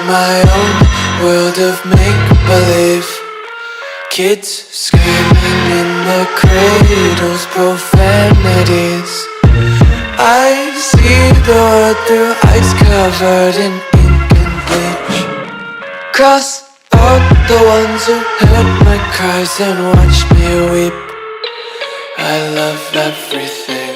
my own world of make-believe. Kids screaming in the cradles, profanities. I see the world through ice covered in ink and bleach. Cross out the ones who heard my cries and watched me weep. I love everything.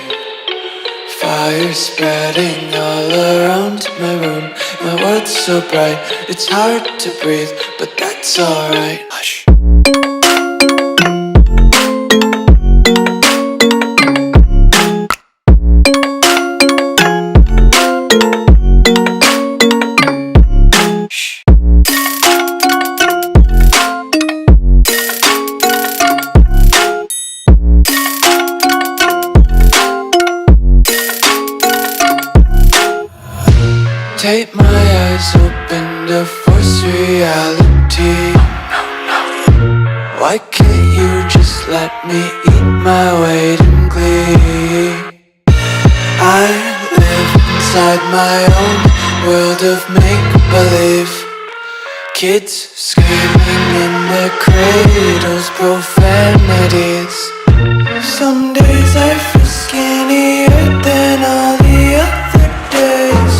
Fire spreading all around my room. My world's so bright, it's hard to breathe, but that's alright. Hush. Tape my eyes open to force reality. Why can't you just let me eat my weight in glee? I live inside my own world of make-believe. Kids screaming in their cradles, profanities. Some days I feel skinnier than all the other days.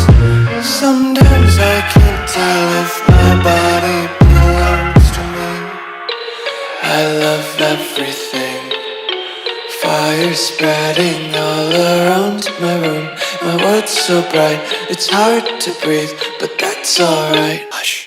Sometimes I can't tell if my body belongs to me. I love everything. Fire spreading all around my room. My world's so bright, it's hard to breathe, but that's alright. Hush.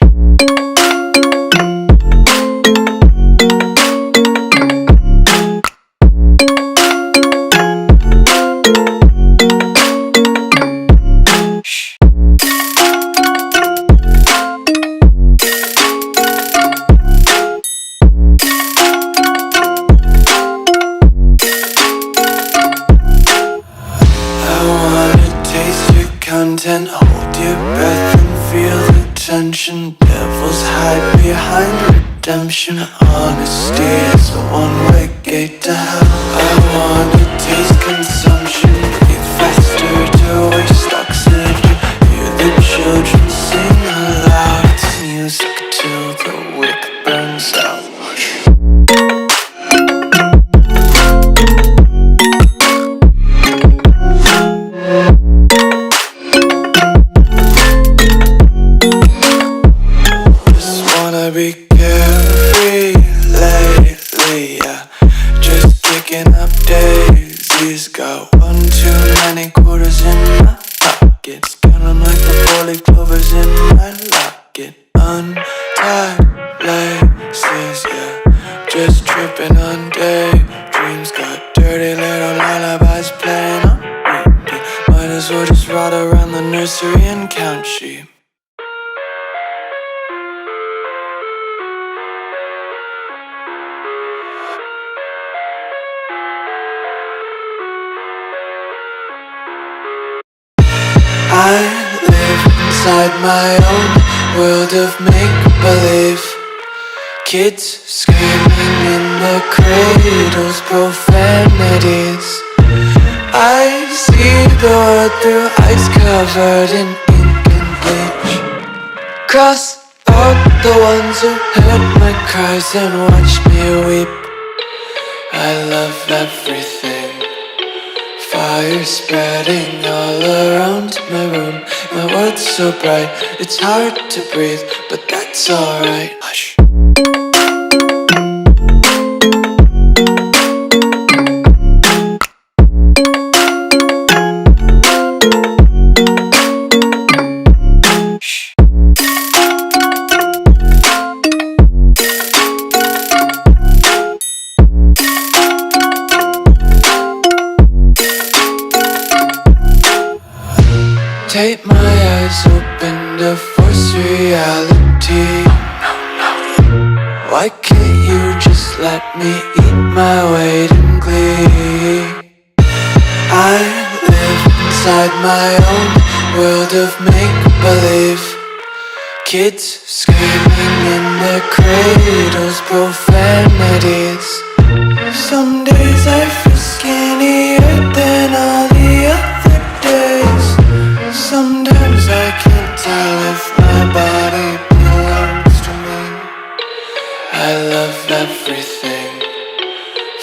Content, hold your breath and feel the tension. Devils hide behind redemption. Honesty is a one-way gate to hell. I wanna taste consumption, breathe faster to waste oxygen. Hear the children sing aloud. It's music till the wick burns out. Be carefree lately, yeah. Just kicking up daisies. Got one too many quarters in my pockets. Counting like the four-leaf clovers in my locket. Untied laces, yeah. Just tripping on daydreams. Got dirty little lullabies playing on repeat. Might as well just ride around the nursery and count sheep. I live inside my own world of make-believe. Kids screaming in the cradles, profanities. I see the world through ice covered in ink and bleach. Cross out the ones who heard my cries and watched me weep. I love everything. Fire spreading all around my room. My world's so bright, it's hard to breathe, but that's alright. Hush. Tape my eyes open to force reality. Why can't you just let me eat my weight in glee? I live inside my own world of make-believe. Kids screaming in their cradles, profanities. Some days I feel skinnier than all the other days. Sometimes I can't tell if my body everything.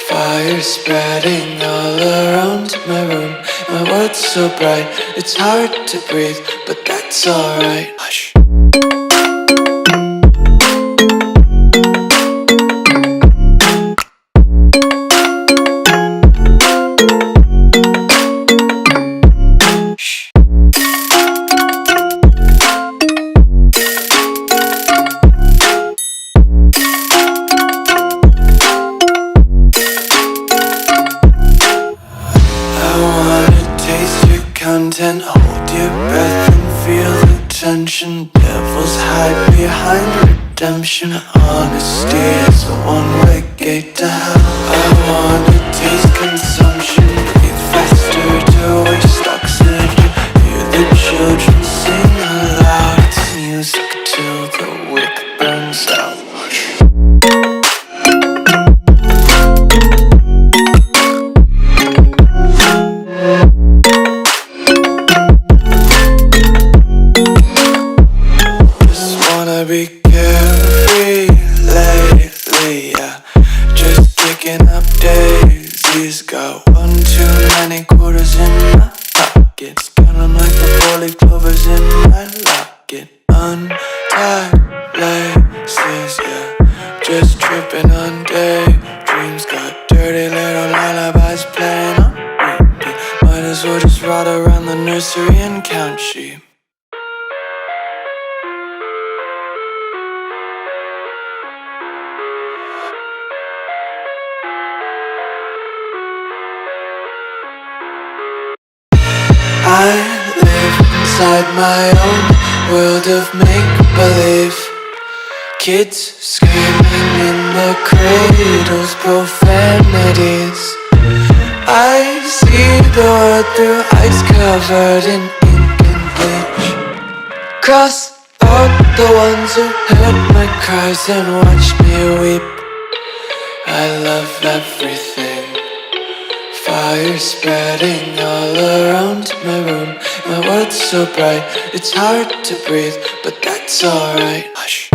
Fire spreading all around my room. My world's so bright, it's hard to breathe, but that's alright. Hush. Content, hold your breath and feel the tension. Devils hide behind redemption. Honesty is a one-way gate to hell. I wanna taste consumption, breathe faster to waste oxygen. Hear the children sing aloud. It's music till the wick burns out. Be carefree lately, yeah. Just kicking up daisies. Got one too many quarters in my pockets. Count 'em like the 4-leaf clovers in my locket. Untied laces, yeah. Just tripping on daydreams. Got dirty little lullabies playing on repeat. Might as well just ride around the nursery and count sheep. I live inside my own world of make-believe. Kids screaming in their cradles, profanities. I see the world through eyes covered in ink and bleach. Cross out the ones who heard my cries and watched me weep. I love everything. Fire spreading all around my room. My world's so bright, it's hard to breathe, but that's alright. Hush.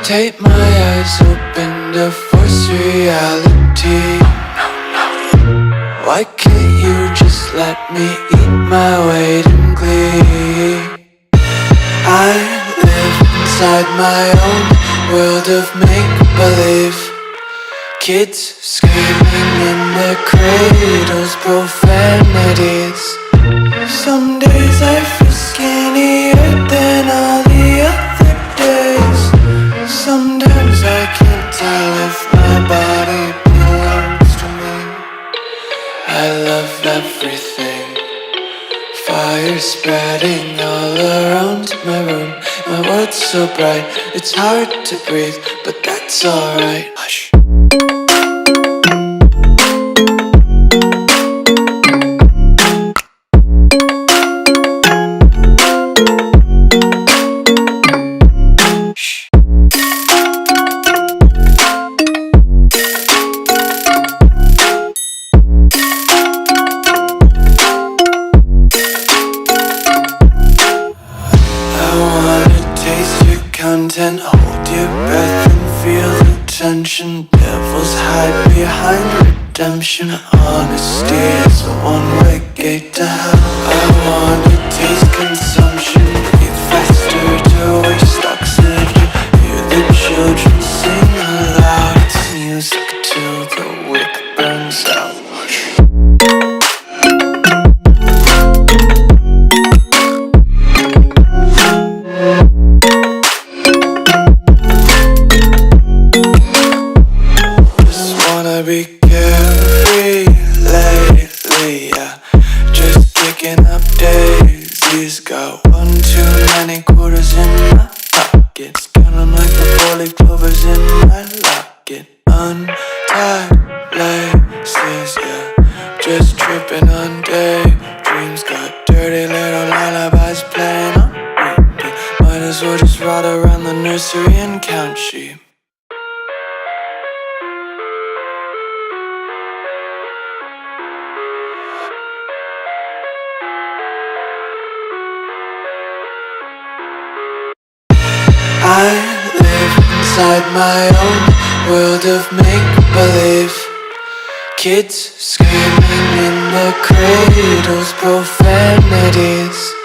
Tape my eyes open to force reality. Why can't you just let me eat my weight in glee? I live inside my own world of make-believe. Kids screaming in their cradles, profanities. Some days I feel skinnier than all the other days. Sometimes I can't tell if my body belongs to me. I love everything. Fire spreading all around my room. My world's so bright, it's hard to breathe, but that's alright. Hush. Content, hold your breath and feel the tension. Devils hide behind redemption. Honesty is a one-way gate to hell. I wanna taste consumption, breathe faster to waste oxygen. Hear the children sing aloud. It's music till the wick burns out. Be carefree lately, yeah. Just kicking up daisies. Got one too many quarters in my pockets. Count 'em like the 4-leaf clovers Kakashi. I live inside my own world of make-believe. Kids screaming in the cradles, profanities.